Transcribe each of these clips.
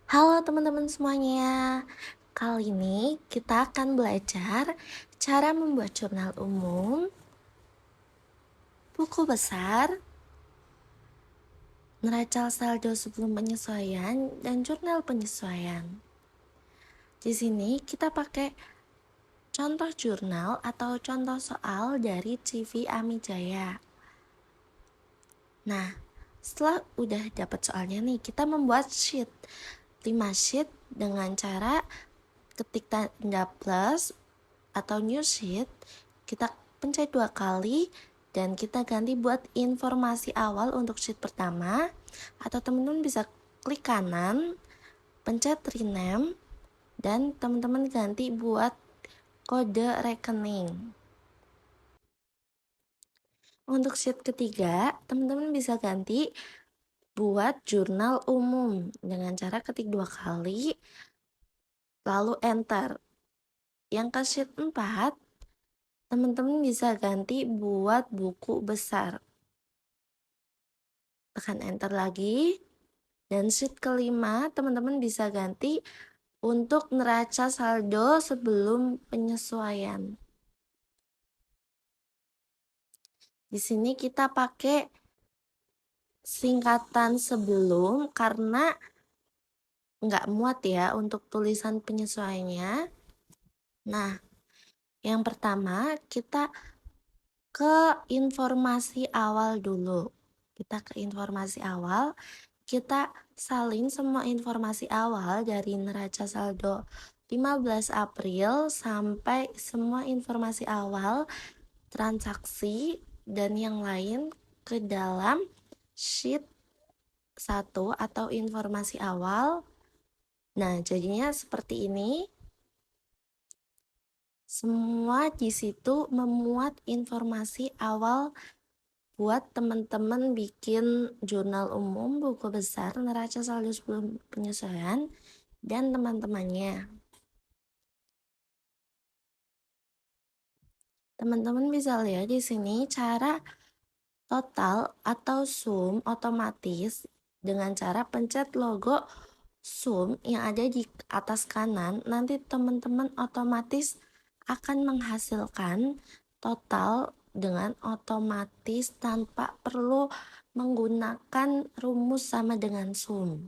Halo teman-teman semuanya. Kali ini kita akan belajar cara membuat jurnal umum, buku besar, neraca saldo sebelum penyesuaian, dan jurnal penyesuaian. Di sini kita pakai contoh jurnal atau contoh soal dari CV Amijaya. Nah, setelah udah dapat soalnya nih, kita membuat sheet. 5 sheet dengan cara ketik tanda plus atau new sheet, kita pencet 2 kali dan kita ganti buat informasi awal untuk sheet pertama, atau teman-teman bisa klik kanan, pencet rename, dan teman-teman ganti buat kode rekening. Untuk sheet ketiga, teman-teman bisa ganti buat jurnal umum dengan cara ketik 2 kali, lalu enter. Yang ke sheet 4, teman-teman bisa ganti buat buku besar. Tekan enter lagi. Dan sheet kelima, teman-teman bisa ganti untuk neraca saldo sebelum penyesuaian. Di sini kita pakai singkatan sebelum karena nggak muat ya untuk tulisan penyesuaiannya. Nah, yang pertama kita ke informasi awal dulu. Kita ke informasi awal, kita salin semua informasi awal dari neraca saldo 15 April sampai semua informasi awal transaksi dan yang lain ke dalam sheet 1 atau informasi awal. Nah, jadinya seperti ini. Semua di situ memuat informasi awal buat teman-teman bikin jurnal umum, buku besar, neraca saldo sebelum penyesuaian, dan teman-temannya. Teman-teman bisa lihat di sini cara total atau sum otomatis dengan cara pencet logo sum yang ada di atas kanan. Nanti teman-teman otomatis akan menghasilkan total dengan otomatis tanpa perlu menggunakan rumus sama dengan sum.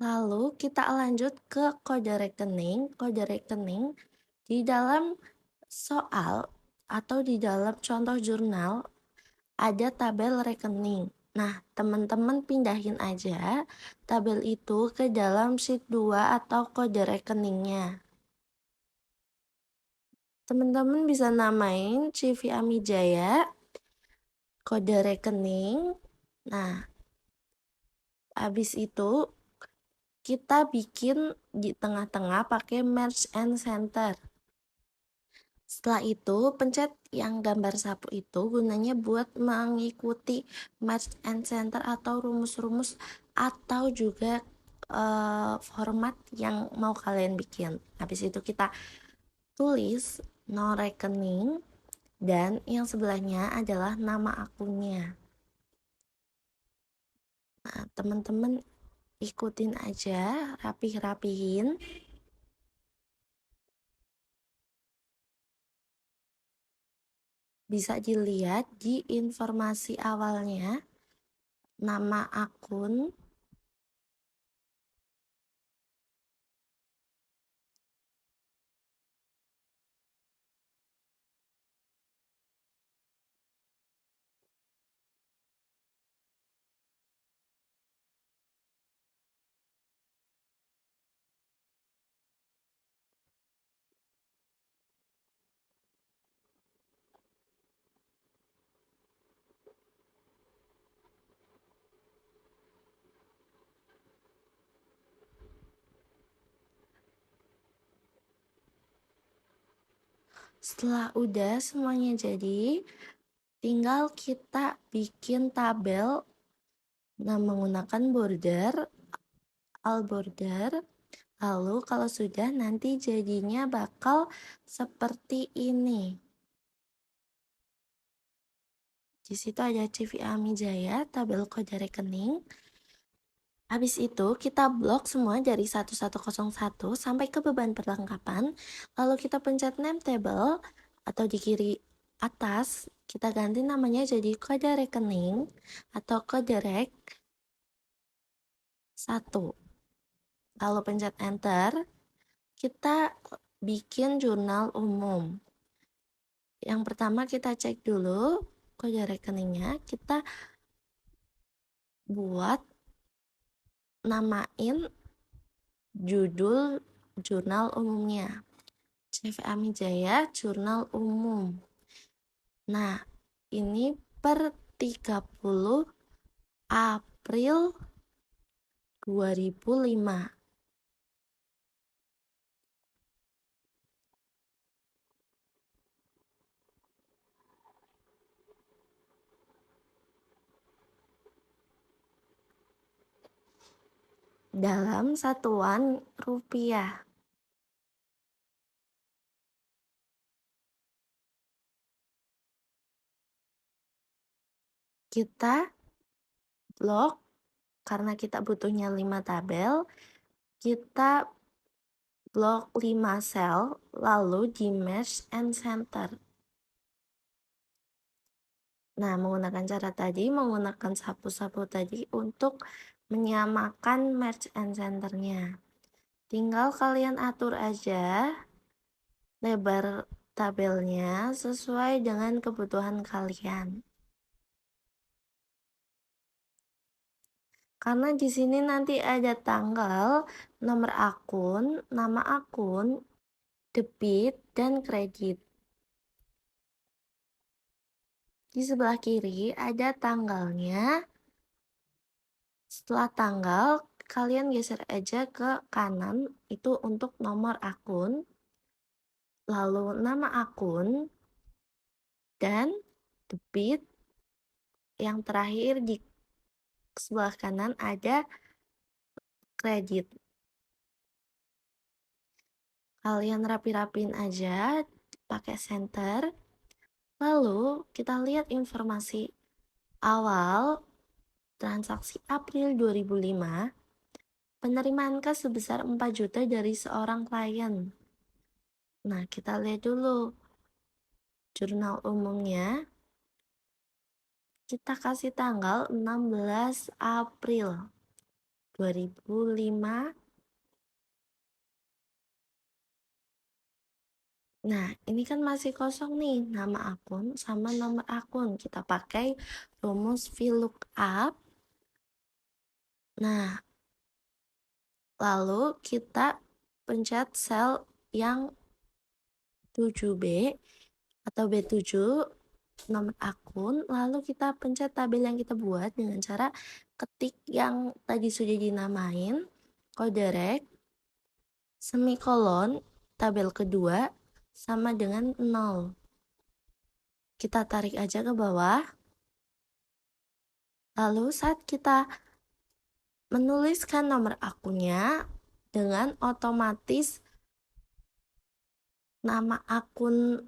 Lalu kita lanjut ke kode rekening. Kode rekening di dalam soal atau di dalam contoh jurnal ada tabel rekening. Nah, teman-teman pindahin aja tabel itu ke dalam sheet 2 atau kode rekeningnya. Teman-teman bisa namain CV Amijaya, kode rekening. Nah, habis itu kita bikin di tengah-tengah pakai merge and center. Setelah itu, pencet yang gambar sapu itu gunanya buat mengikuti match and center atau rumus-rumus atau juga format yang mau kalian bikin. Habis itu kita tulis no rekening dan yang sebelahnya adalah nama akunnya. Nah, teman-teman ikutin aja, rapih-rapihin. Bisa dilihat di informasi awalnya, nama akun, setelah udah semuanya jadi, tinggal kita bikin tabel menggunakan border, all border. Lalu kalau sudah nanti jadinya bakal seperti ini. Di situ ada CV Amijaya, tabel kode rekening. Habis itu kita blok semua dari 1101 sampai ke beban perlengkapan. Lalu kita pencet name table atau di kiri atas kita ganti namanya jadi kode rekening atau kode rek 1. Lalu pencet enter, kita bikin jurnal umum. Yang pertama kita cek dulu kode rekeningnya, kita buat namain judul jurnal umumnya. CV Amijaya Jurnal Umum. Nah, ini per 30 April 2005. Dalam satuan rupiah. Kita blok karena kita butuhnya 5 tabel, kita blok 5 sel, lalu di merge and center. Nah, menggunakan cara tadi, menggunakan sapu-sapu tadi untuk menyamakan merge and centernya. Tinggal kalian atur aja lebar tabelnya sesuai dengan kebutuhan kalian. Karena di sini nanti ada tanggal, nomor akun, nama akun, debit, dan kredit. Di sebelah kiri ada tanggalnya. Setelah tanggal, kalian geser aja ke kanan, itu untuk nomor akun, lalu nama akun, dan debit. Yang terakhir di sebelah kanan ada kredit. Kalian rapi-rapin aja pakai center. Lalu kita lihat informasi awal transaksi April 2005. Penerimaan kas sebesar 4 juta dari seorang klien. Nah, kita lihat dulu jurnal umumnya. Kita kasih tanggal 16 April 2005. Nah, ini kan masih kosong nih, nama akun sama nomor akun. Kita pakai rumus VLOOKUP. Nah, lalu kita pencet sel yang 7B atau B7, nomor akun, lalu kita pencet tabel yang kita buat dengan cara ketik yang tadi sudah dinamain, kode rek, semikolon, tabel kedua, sama dengan 0. Kita tarik aja ke bawah. Lalu saat kita menuliskan nomor akunnya, dengan otomatis nama akun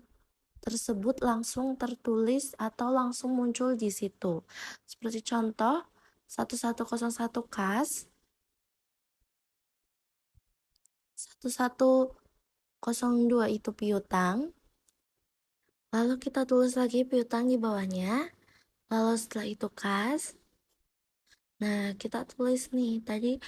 tersebut langsung tertulis atau langsung muncul di situ. Seperti contoh 1101 kas, 1102 itu piutang. Lalu kita tulis lagi piutang di bawahnya. Lalu setelah itu kas. Nah, kita tulis nih, tadi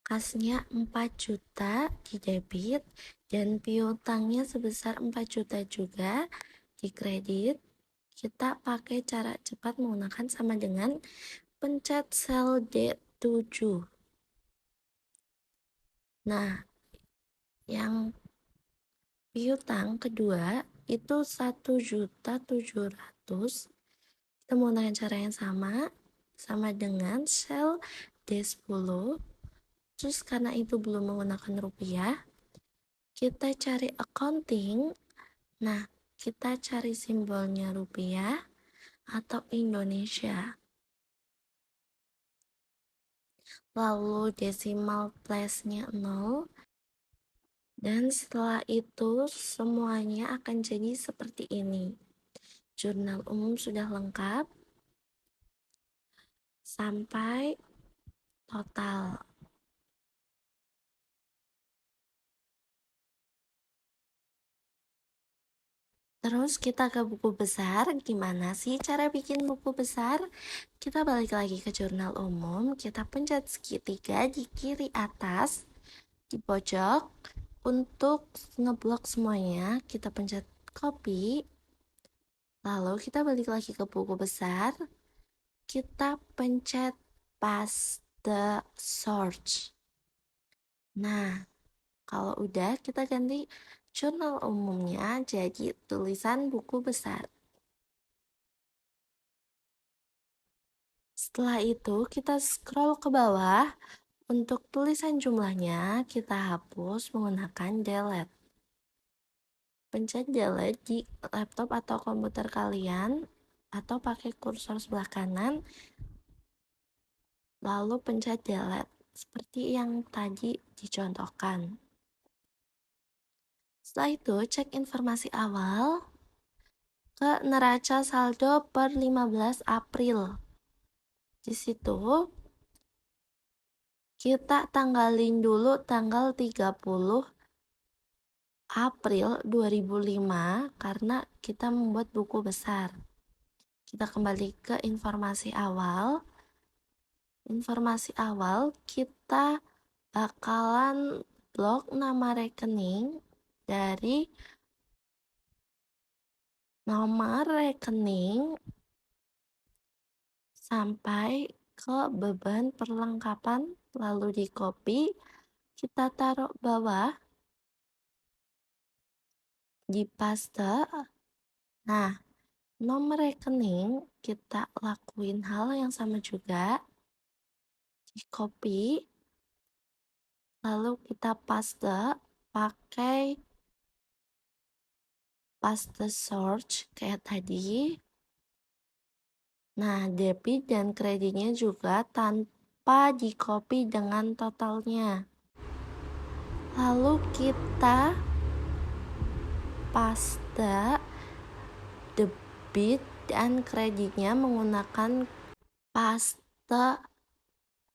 kasnya 4 juta di debit dan piutangnya sebesar 4 juta juga di kredit. Kita pakai cara cepat menggunakan sama dengan pencet sel D7. Nah, yang piutang kedua itu 1.700.000. Kita menggunakan cara yang sama dengan sel D10. Terus karena itu belum menggunakan rupiah, kita cari accounting. Nah, kita cari simbolnya rupiah atau Indonesia. Lalu decimal place-nya 0. Dan setelah itu semuanya akan jadi seperti ini. Jurnal umum sudah lengkap sampai total. Terus kita ke buku besar. Gimana sih cara bikin buku besar? Kita balik lagi ke jurnal umum. Kita pencet segitiga di kiri atas, di pojok. Untuk ngeblok semuanya, kita pencet copy. Lalu kita balik lagi ke buku besar. Kita pencet paste search. Nah, kalau udah, kita ganti jurnal umumnya jadi tulisan buku besar. Setelah itu, kita scroll ke bawah. Untuk tulisan jumlahnya, kita hapus menggunakan delete. Pencet delete di laptop atau komputer kalian, atau pakai kursor sebelah kanan, lalu pencet delete, seperti yang tadi dicontohkan. Setelah itu, cek informasi awal ke neraca saldo per 15 April. Di situ, kita tanggalin dulu tanggal 30 April 2005 karena kita membuat buku besar. Kita kembali ke informasi awal. Informasi awal, kita bakalan blok nama rekening dari nomor rekening sampai ke beban perlengkapan, lalu di copy, kita taruh bawah, di paste. Nah, nomor rekening kita lakuin hal yang sama juga, di copy, lalu kita paste pakai paste search kayak tadi. Nah, debit dan kreditnya juga tanpa di copy dengan totalnya. Lalu kita paste debit dan kreditnya menggunakan paste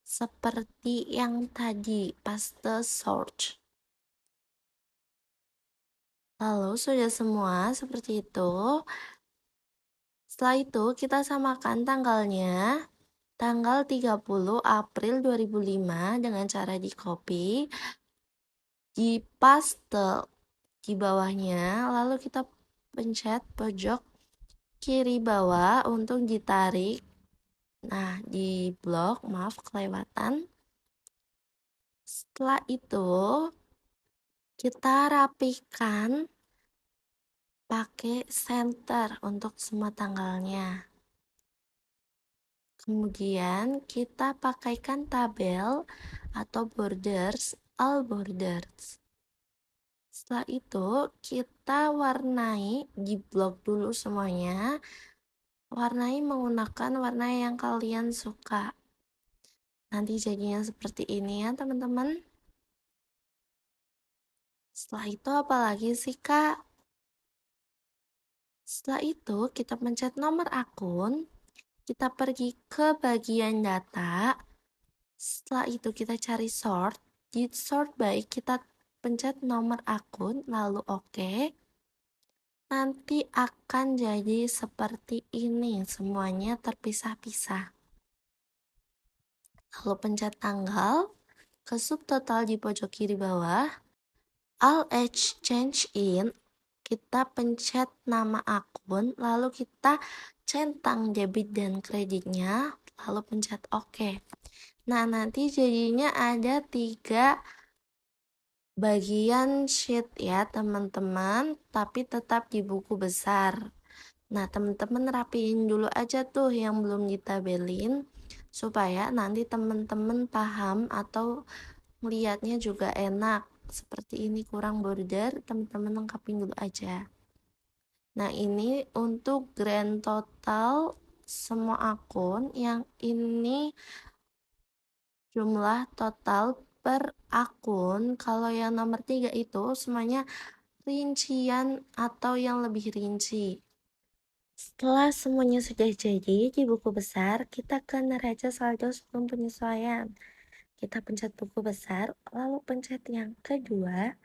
seperti yang tadi, paste search. Lalu sudah semua seperti itu. Setelah itu kita samakan tanggalnya, tanggal 30 April 2005 dengan cara di copy, di paste di bawahnya, lalu kita pencet pojok kiri bawah untuk ditarik. Nah, di blok, maaf kelewatan. Setelah itu, kita rapikan pakai center untuk semua tanggalnya. Kemudian kita pakaikan tabel atau borders, all borders. Setelah itu kita warnai di blok dulu semuanya. Warnai menggunakan warna yang kalian suka. Nanti jadinya seperti ini ya teman-teman. Setelah itu apalagi sih kak? Setelah itu kita pencet nomor akun, kita pergi ke bagian data. Setelah itu kita cari sort, di sort by kita pencet nomor akun, lalu oke. Nanti akan jadi seperti ini, semuanya terpisah-pisah. Lalu pencet tanggal, ke subtotal di pojok kiri bawah, all exchange in, kita pencet nama akun, lalu kita centang debit dan kreditnya, lalu pencet OK. Nah, nanti jadinya ada 3 bagian sheet ya teman-teman, tapi tetap di buku besar. Nah, teman-teman rapiin dulu aja tuh yang belum ditabelin, supaya nanti teman-teman paham atau melihatnya juga enak. Seperti ini kurang border, teman-teman lengkapin dulu aja. Nah, ini untuk grand total semua akun, yang ini jumlah total per akun. Kalau yang nomor 3 itu semuanya rincian atau yang lebih rinci. Setelah semuanya sudah jadi di buku besar, kita ke neraca saldo sebelum penyesuaian. Kita pencet buku besar, lalu pencet yang kedua,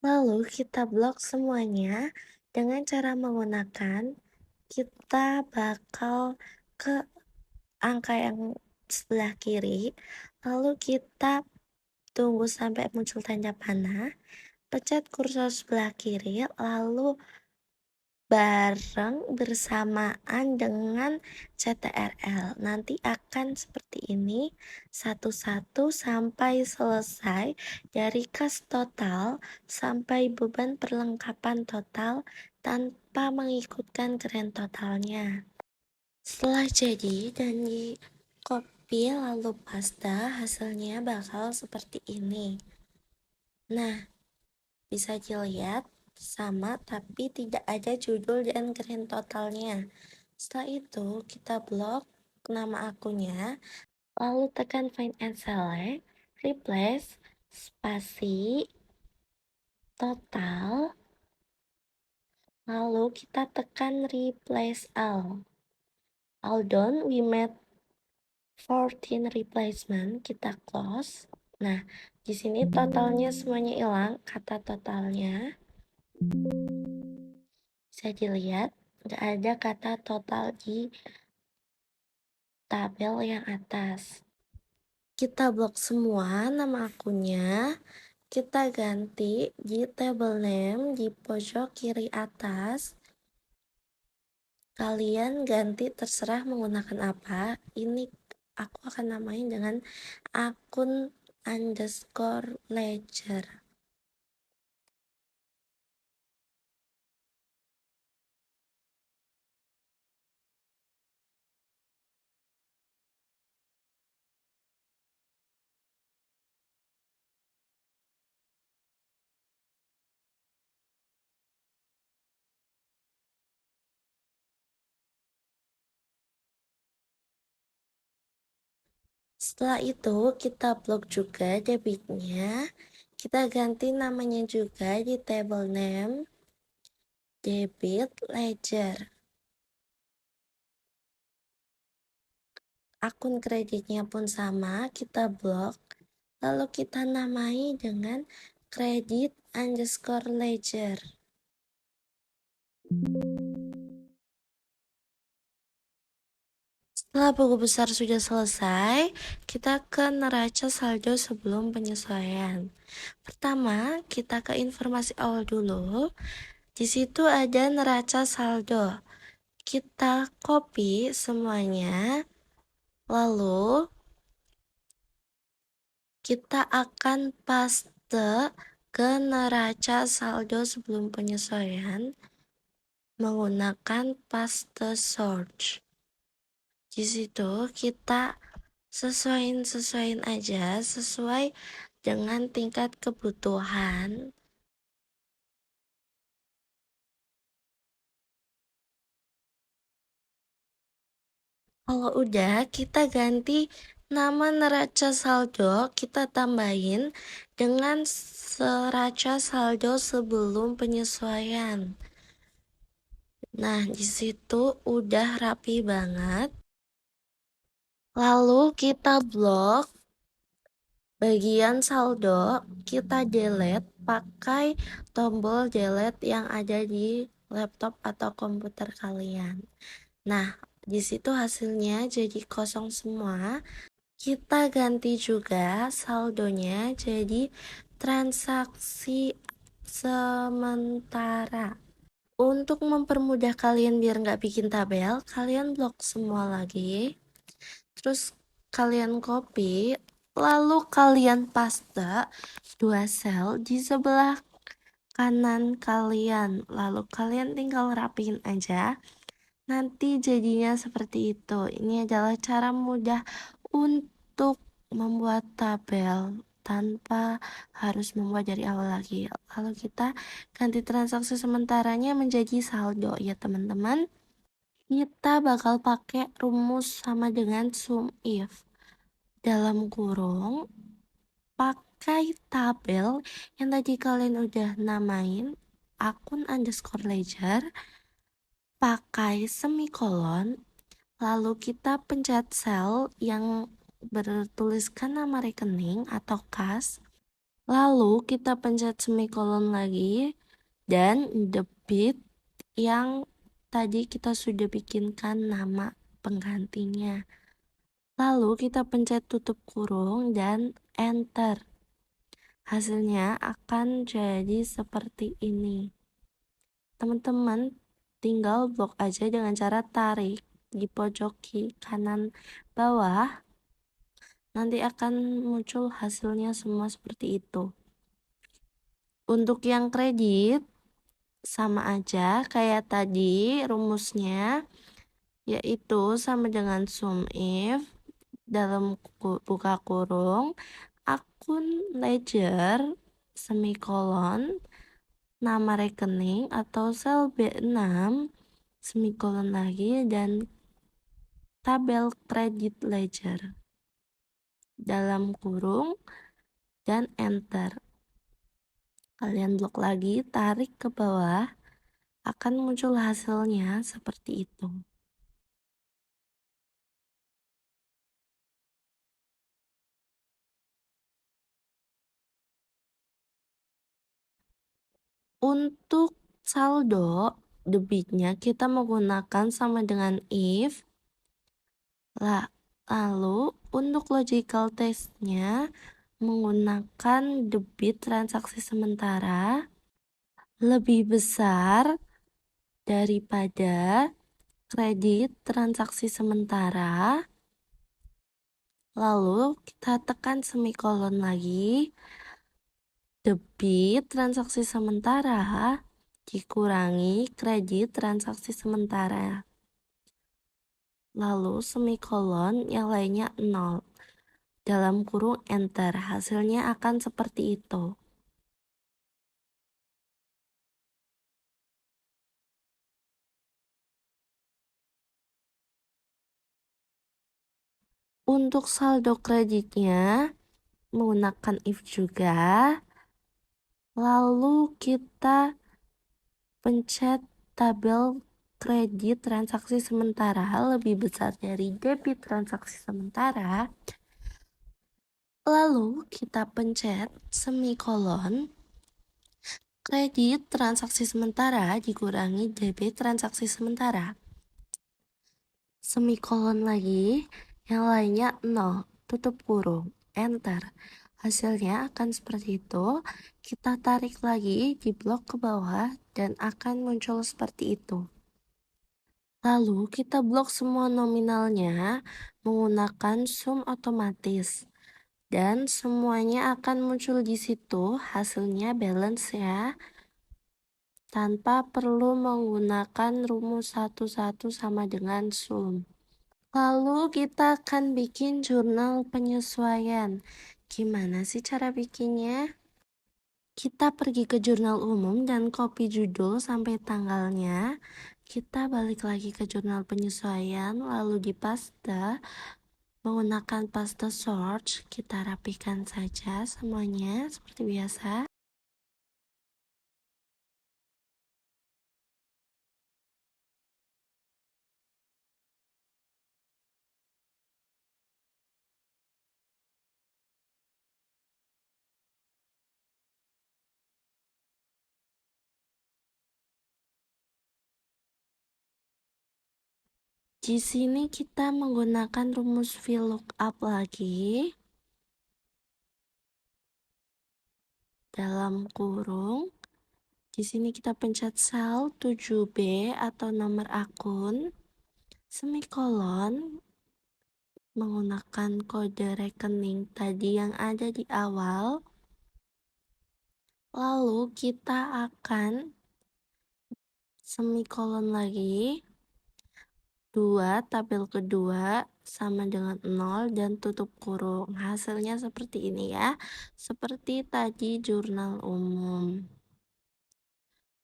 lalu kita blok semuanya dengan cara menggunakan kita bakal ke angka yang sebelah kiri, lalu kita tunggu sampai muncul tanda panah, pencet kursor sebelah kiri, lalu bareng bersamaan dengan CTRL. Nanti akan seperti ini, satu-satu sampai selesai dari kas total sampai beban perlengkapan total tanpa mengikutkan grand totalnya. Setelah jadi dan di copy lalu paste, hasilnya bakal seperti ini. Nah, bisa dilihat sama tapi tidak ada judul dan grand totalnya. Setelah itu kita blok nama akunnya, lalu tekan find and select, replace, spasi, total, lalu kita tekan replace all. All done, we made 14 replacement, kita close. Nah, di sini totalnya semuanya hilang, kata totalnya. Bisa dilihat, nggak ada kata total di tabel yang atas. Kita blok semua nama akunnya, kita ganti di table name di pojok kiri atas. Kalian ganti terserah menggunakan apa. Ini aku akan namain dengan akun underscore ledger. Setelah itu kita blok juga debitnya. Kita ganti namanya juga di table name debit ledger. Akun kreditnya pun sama, kita blok. Lalu kita namai dengan kredit underscore ledger. Setelah buku besar sudah selesai, kita ke neraca saldo sebelum penyesuaian. Pertama, kita ke informasi awal dulu. Di situ ada neraca saldo. Kita copy semuanya, lalu kita akan paste ke neraca saldo sebelum penyesuaian menggunakan paste search. Di situ kita sesuaiin aja sesuai dengan tingkat kebutuhan. Kalau udah, kita ganti nama neraca saldo, kita tambahin dengan neraca saldo sebelum penyesuaian. Nah, di situ udah rapi banget. Lalu kita blok bagian saldo, kita delete pakai tombol delete yang ada di laptop atau komputer kalian. Nah, di situ hasilnya jadi kosong semua. Kita ganti juga saldonya jadi transaksi sementara. Untuk mempermudah kalian biar nggak bikin tabel, kalian blok semua lagi. Terus kalian copy, lalu kalian paste 2 sel di sebelah kanan kalian. Lalu kalian tinggal rapiin aja. Nanti jadinya seperti itu. Ini adalah cara mudah untuk membuat tabel tanpa harus membuat dari awal lagi. Lalu kita ganti transaksi sementaranya menjadi saldo ya teman-teman. Kita bakal pakai rumus sama dengan sum if. Dalam kurung, pakai tabel yang tadi kalian udah namain akun underscore ledger, pakai semikolon, lalu kita pencet sel yang bertuliskan nama rekening atau kas, lalu kita pencet semikolon lagi, dan debit yang tadi kita sudah bikinkan nama penggantinya. Lalu kita pencet tutup kurung dan enter. Hasilnya akan jadi seperti ini. Teman-teman tinggal blok aja dengan cara tarik di pojok kanan bawah. Nanti akan muncul hasilnya semua seperti itu. Untuk yang kredit, sama aja kayak tadi rumusnya, yaitu sama dengan sum if dalam buka kurung akun ledger semikolon nama rekening atau sel B6 semikolon lagi dan tabel kredit ledger dalam kurung dan enter. Kalian blok lagi, tarik ke bawah, akan muncul hasilnya seperti itu. Untuk saldo debitnya kita menggunakan sama dengan if. Lalu untuk logical testnya menggunakan debit transaksi sementara lebih besar daripada kredit transaksi sementara. Lalu kita tekan semikolon lagi. Debit transaksi sementara dikurangi kredit transaksi sementara. Lalu semikolon yang lainnya 0. Dalam kurung enter. Hasilnya akan seperti itu. Untuk saldo kreditnya menggunakan if juga. Lalu kita pencet tabel kredit transaksi sementara lebih besar dari debit transaksi sementara. Lalu kita pencet semikolon kredit transaksi sementara dikurangi debit transaksi sementara. Semikolon lagi, yang lainnya 0, tutup kurung, enter. Hasilnya akan seperti itu. Kita tarik lagi di blok ke bawah dan akan muncul seperti itu. Lalu kita blok semua nominalnya menggunakan sum otomatis. Dan semuanya akan muncul di situ, hasilnya balance ya. Tanpa perlu menggunakan rumus satu-satu sama dengan sum. Lalu kita akan bikin jurnal penyesuaian. Gimana sih cara bikinnya? Kita pergi ke jurnal umum dan copy judul sampai tanggalnya. Kita balik lagi ke jurnal penyesuaian, lalu di paste. Menggunakan paste search, kita rapikan saja semuanya seperti biasa. Di sini kita menggunakan rumus VLOOKUP lagi. Dalam kurung. Di sini kita pencet sel 7B atau nomor akun. Semikolon. Menggunakan kode rekening tadi yang ada di awal. Lalu kita akan semikolon lagi. 2 tabel kedua sama dengan 0 dan tutup kurung. Hasilnya seperti ini ya. Seperti tadi jurnal umum.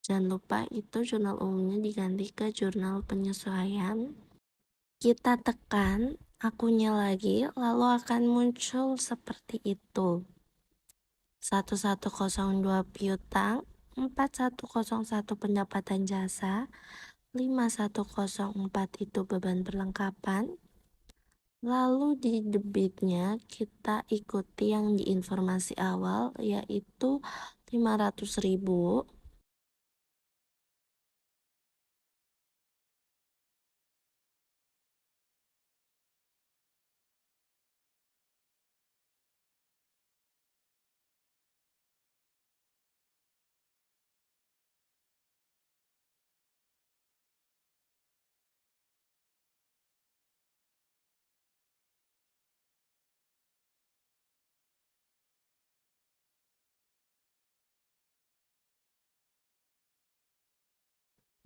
Jangan lupa itu jurnal umumnya diganti ke jurnal penyesuaian. Kita tekan akunnya lagi, lalu akan muncul seperti itu. 1102 piutang, 4101 pendapatan jasa, 5104 itu beban perlengkapan. Lalu di debitnya kita ikuti yang di informasi awal, yaitu 500.000.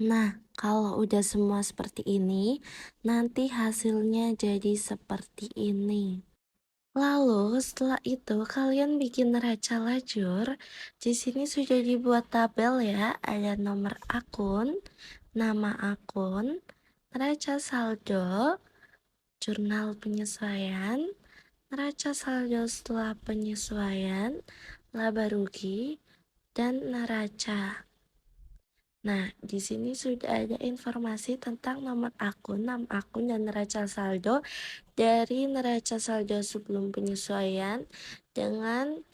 Nah, kalau udah semua seperti ini, nanti hasilnya jadi seperti ini. Lalu setelah itu kalian bikin neraca lajur. Di sini sudah dibuat tabel ya, ada nomor akun, nama akun, neraca saldo, jurnal penyesuaian, neraca saldo setelah penyesuaian, laba rugi, dan neraca. Nah, di sini sudah ada informasi tentang nomor akun, nama akun, dan neraca saldo dari neraca saldo sebelum penyesuaian dengan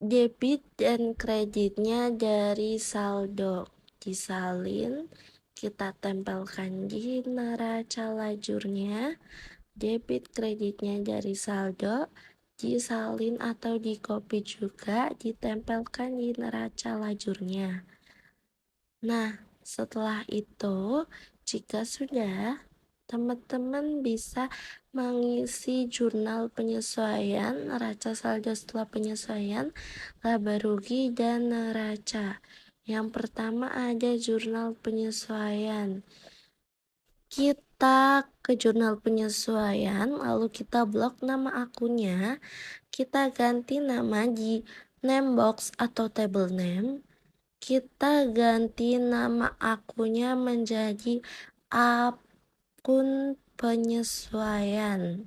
debit dan kreditnya dari saldo. Disalin, kita tempelkan di neraca lajurnya. Debit kreditnya dari saldo disalin atau di copy juga, ditempelkan di neraca lajurnya. Nah, setelah itu, jika sudah, teman-teman bisa mengisi jurnal penyesuaian, neraca saldo setelah penyesuaian, laba rugi, dan neraca. Yang pertama ada jurnal penyesuaian. Kita ke jurnal penyesuaian, lalu kita blok nama akunnya, kita ganti nama di name box atau table name. Kita ganti nama akunnya menjadi akun penyesuaian.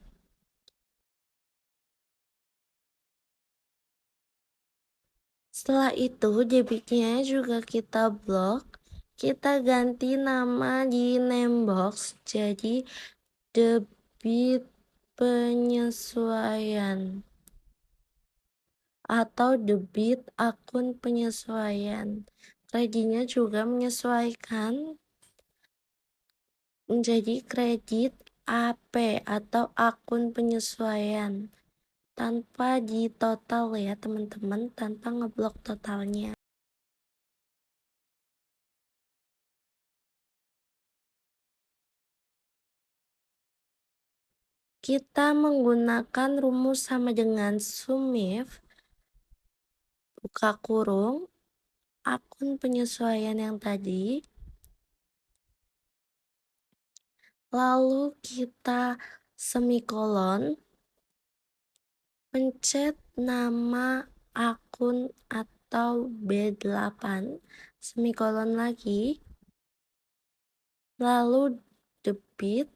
Setelah itu debitnya juga kita blok. Kita ganti nama di name box jadi debit penyesuaian atau debit akun penyesuaian. Kreditnya juga menyesuaikan menjadi kredit AP atau akun penyesuaian tanpa di total ya teman-teman, tanpa ngeblok totalnya. Kita menggunakan rumus sama dengan SUMIF, buka kurung, akun penyesuaian yang tadi, lalu kita semikolon, pencet nama akun atau B8, semikolon lagi, lalu debit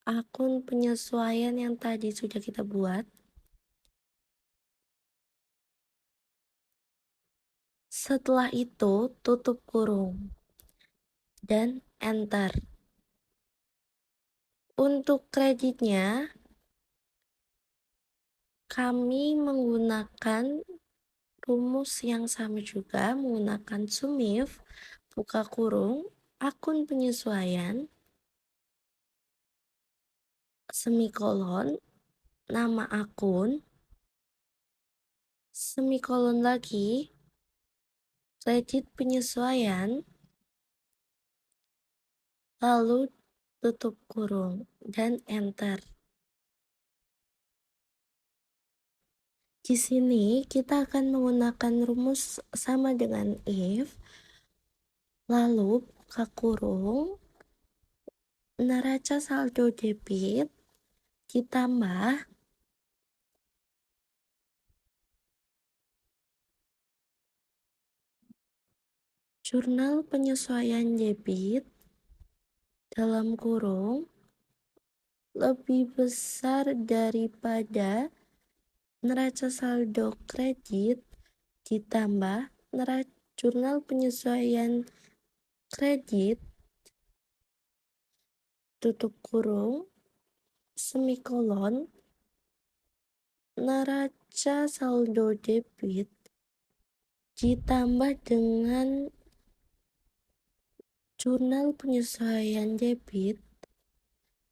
akun penyesuaian yang tadi sudah kita buat. Setelah itu tutup kurung dan enter. Untuk kreditnya kami menggunakan rumus yang sama juga, menggunakan SUMIF, buka kurung, akun penyesuaian, semikolon, nama akun, semikolon lagi, kredit penyesuaian, lalu tutup kurung dan enter. Di sini kita akan menggunakan rumus sama dengan if, lalu buka kurung, neraca saldo debit ditambah jurnal penyesuaian debit dalam kurung lebih besar daripada neraca saldo kredit ditambah jurnal penyesuaian kredit, tutup kurung, semikolon, neraca saldo debit ditambah dengan jurnal penyesuaian debit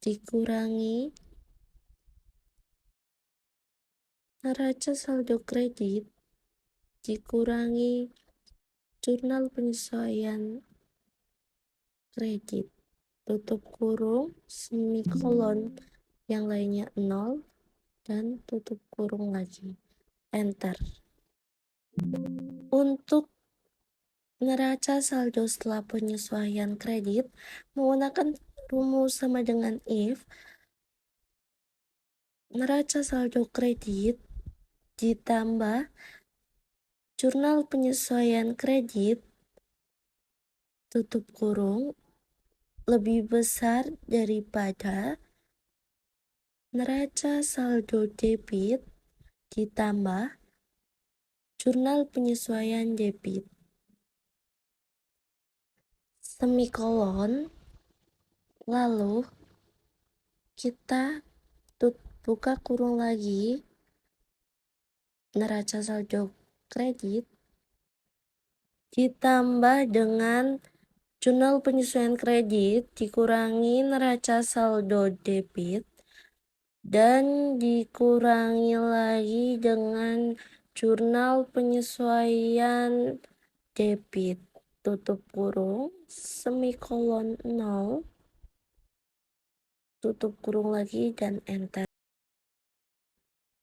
dikurangi neraca saldo kredit dikurangi jurnal penyesuaian kredit, tutup kurung, semikolon, yang lainnya 0, dan tutup kurung lagi, enter. Untuk neraca saldo setelah penyesuaian kredit menggunakan rumus sama dengan if neraca saldo kredit ditambah jurnal penyesuaian kredit tutup kurung lebih besar daripada neraca saldo debit ditambah jurnal penyesuaian debit semikolon, lalu kita buka kurung lagi neraca saldo kredit ditambah dengan jurnal penyesuaian kredit dikurangi neraca saldo debit dan dikurangi lagi dengan jurnal penyesuaian debit tutup kurung semikolon 0 tutup kurung lagi dan enter.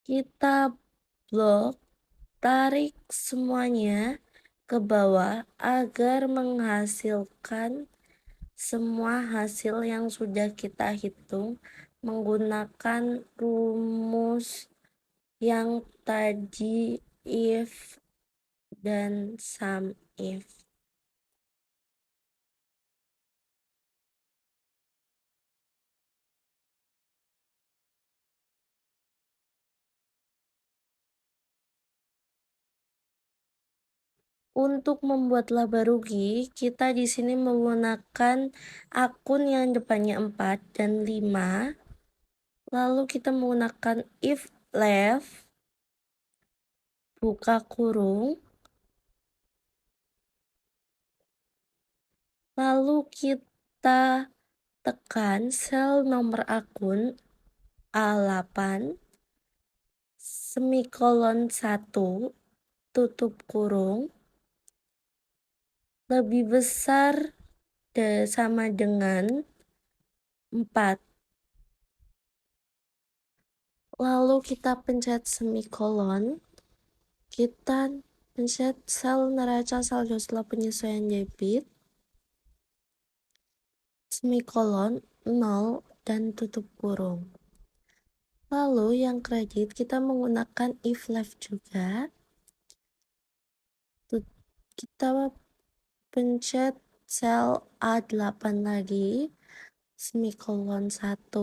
Kita blok, tarik semuanya ke bawah agar menghasilkan semua hasil yang sudah kita hitung menggunakan rumus yang tadi if dan sum if. Untuk membuat laba rugi, kita di sini menggunakan akun yang depannya 4 dan 5. Lalu kita menggunakan if left, buka kurung. Lalu kita tekan sel nomor akun A8, semikolon 1, tutup kurung, lebih besar sama dengan 4. Lalu kita pencet semikolon, kita pencet sel neraca saldo setelah penyesuaian debit, semikolon 0 dan tutup kurung. Lalu yang kredit kita menggunakan if left juga. Kita pencet sel A8 lagi, semikolon 1,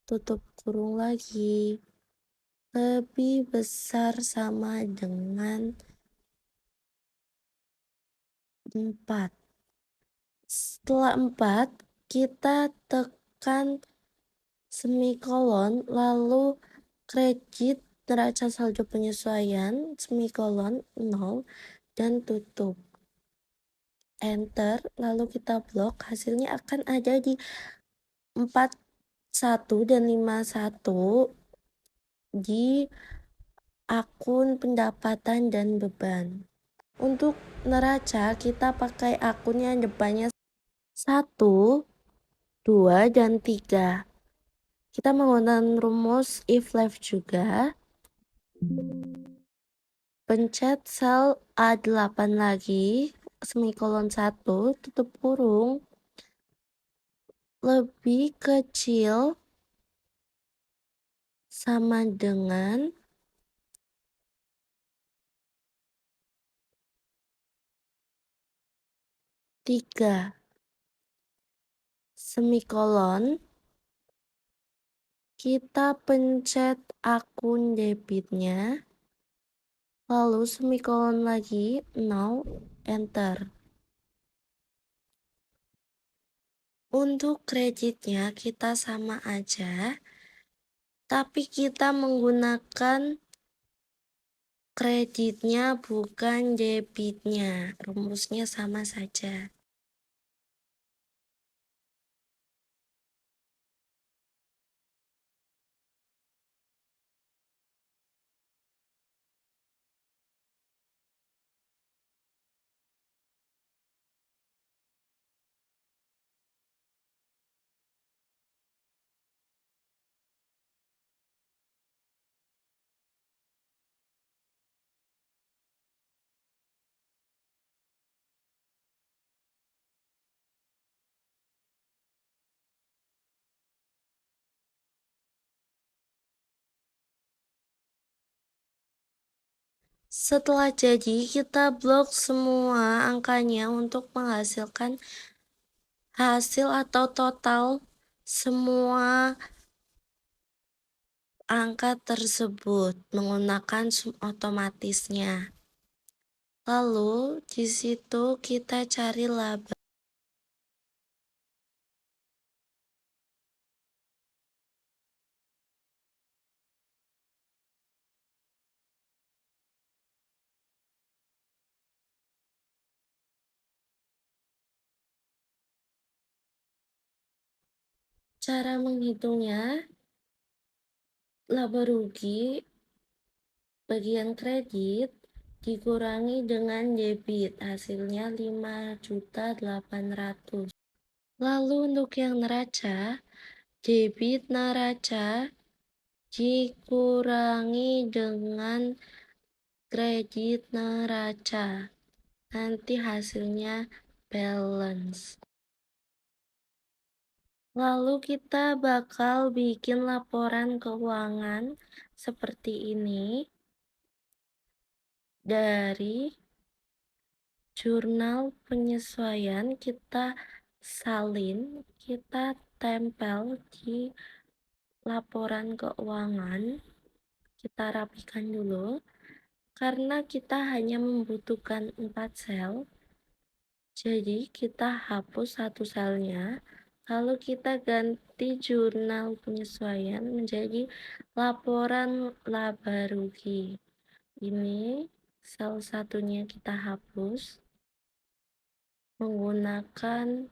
tutup kurung lagi, lebih besar sama dengan 4. Setelah 4, kita tekan semikolon, lalu kredit neraca saldo penyesuaian, semikolon 0, dan tutup. Enter, lalu kita blok, hasilnya akan ada di 41 dan 51 di akun pendapatan dan beban. Untuk neraca, kita pakai akun yang depannya 1, 2, dan 3. Kita menggunakan rumus if left juga. Pencet sel A8 lagi, semikolon 1, tutup kurung, lebih kecil sama dengan 3. Semikolon, kita pencet akun debitnya, lalu semikolon lagi, now, enter. Untuk kreditnya kita sama aja, tapi kita menggunakan kreditnya bukan debitnya. Rumusnya sama saja. Setelah jadi, kita blok semua angkanya untuk menghasilkan hasil atau total semua angka tersebut menggunakan sum otomatisnya. Lalu di situ kita cari laba. Cara menghitungnya, laba rugi bagian kredit dikurangi dengan debit, hasilnya 5.800.000. Lalu untuk yang neraca, debit neraca dikurangi dengan kredit neraca. Nanti hasilnya balance. Lalu kita bakal bikin laporan keuangan seperti ini dari jurnal penyesuaian. Kita salin, kita tempel di laporan keuangan. Kita rapikan dulu karena kita hanya membutuhkan 4 sel. Jadi kita hapus satu selnya, lalu kita ganti jurnal penyesuaian menjadi laporan laba rugi. Ini sel satunya kita hapus menggunakan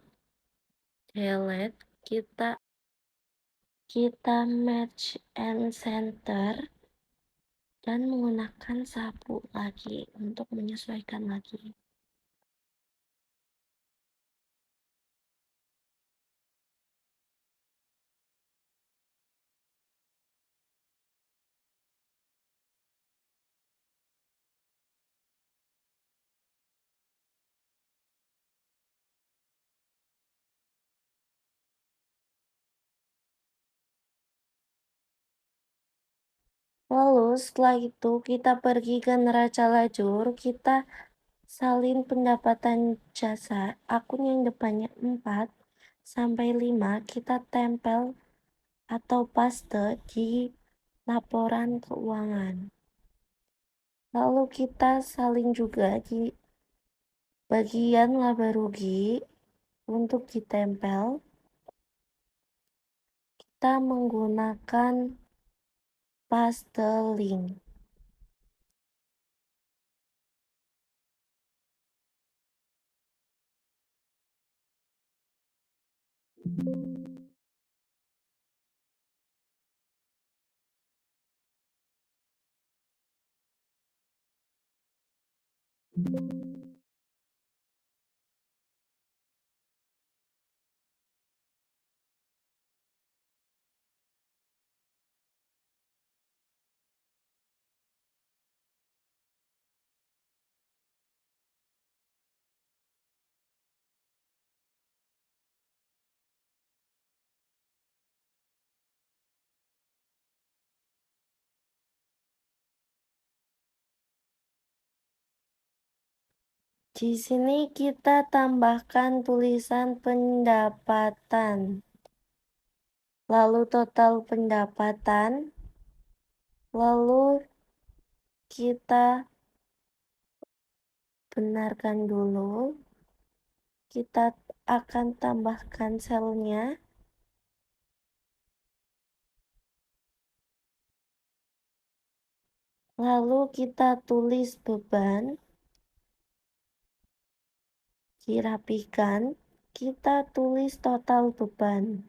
delete. Kita match and center dan menggunakan sapu lagi untuk menyesuaikan lagi. Lalu setelah itu kita pergi ke neraca lajur, kita salin pendapatan jasa, akun yang depannya 4 sampai 5 kita tempel atau paste di laporan keuangan. Lalu kita salin juga di bagian laba rugi untuk ditempel. Kita menggunakan paste link. Di sini kita tambahkan tulisan pendapatan, lalu total pendapatan, lalu kita benarkan dulu, kita akan tambahkan selnya. Lalu kita tulis beban, dirapikan, kita tulis total beban.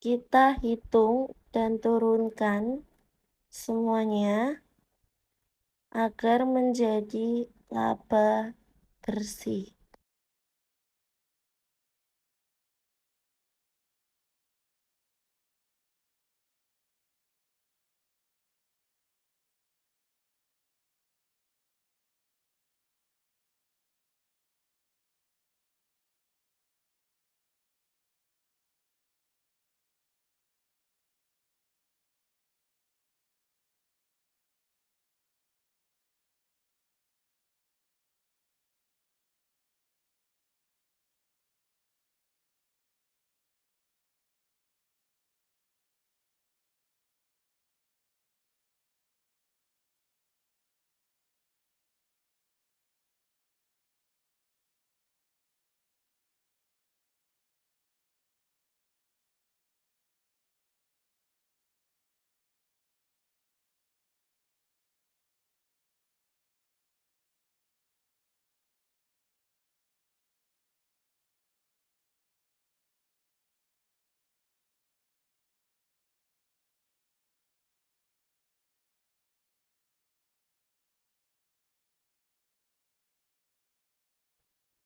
Kita hitung dan turunkan semuanya agar menjadi laba bersih.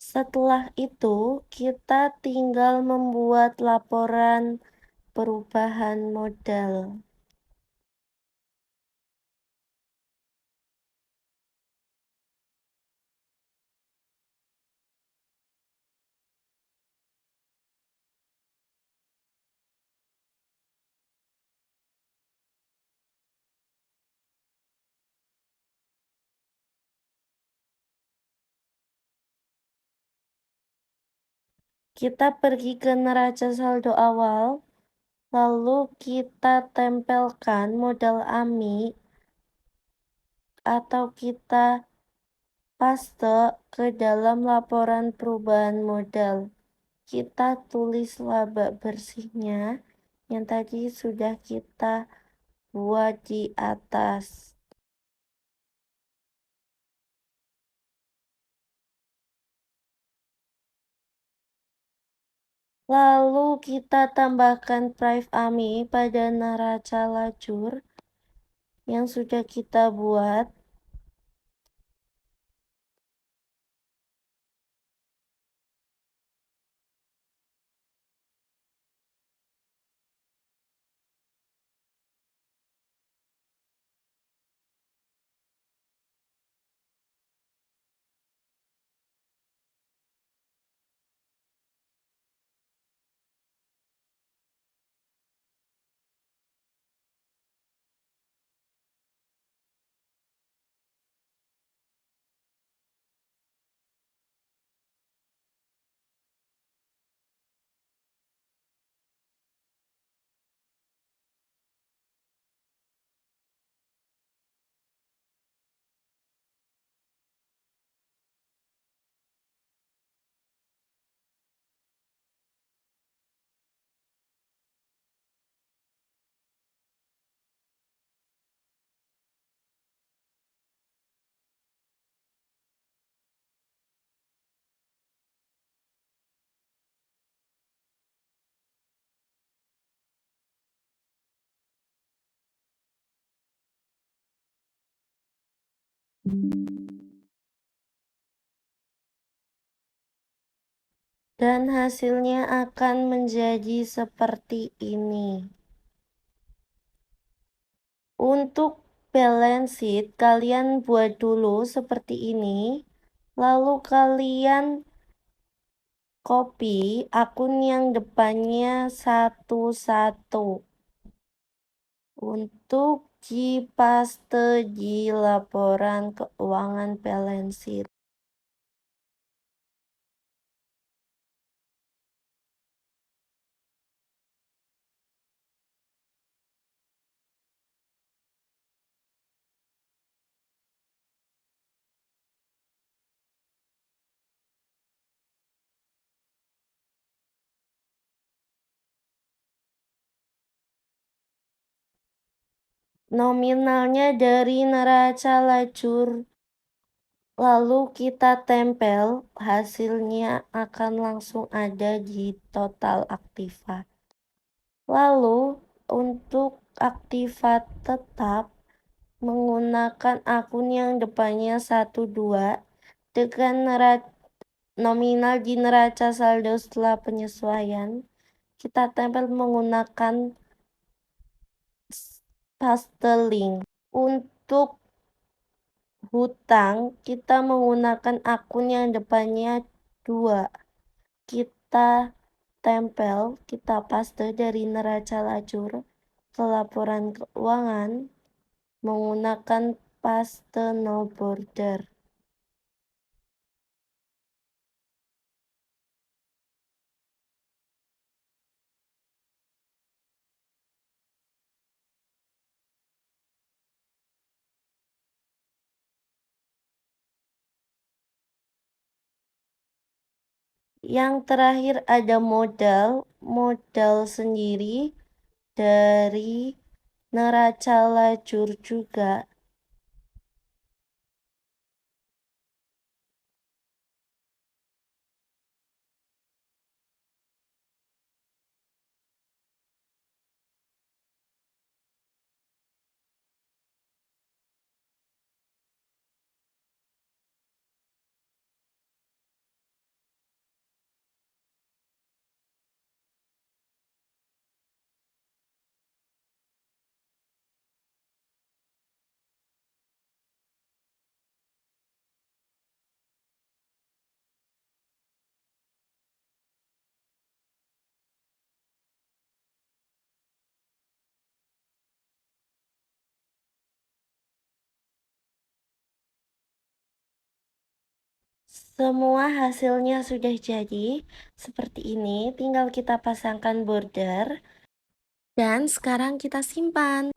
Setelah itu, kita tinggal membuat laporan perubahan modal. Kita pergi ke neraca saldo awal, lalu kita tempelkan modal AMI atau kita paste ke dalam laporan perubahan modal. Kita tulis laba bersihnya yang tadi sudah kita buat di atas. Lalu kita tambahkan price AMI pada neraca lajur yang sudah kita buat. Dan hasilnya akan menjadi seperti ini. Untuk balance sheet, kalian buat dulu seperti ini. Lalu kalian copy akun yang depannya 11 untuk dipaste di laporan keuangan balance sheet. nominalnya dari neraca lajur, lalu kita tempel, hasilnya akan langsung ada di total aktiva. Lalu untuk aktiva tetap menggunakan akun yang depannya 12 dengan nominal di neraca saldo setelah penyesuaian, kita tempel menggunakan paste link. Untuk hutang, kita menggunakan akun yang depannya 2. Kita tempel, kita paste dari neraca lajur ke laporan keuangan menggunakan paste no border. Yang terakhir ada modal sendiri dari neraca lajur juga. Semua hasilnya sudah jadi seperti ini, tinggal kita pasangkan border dan sekarang kita simpan.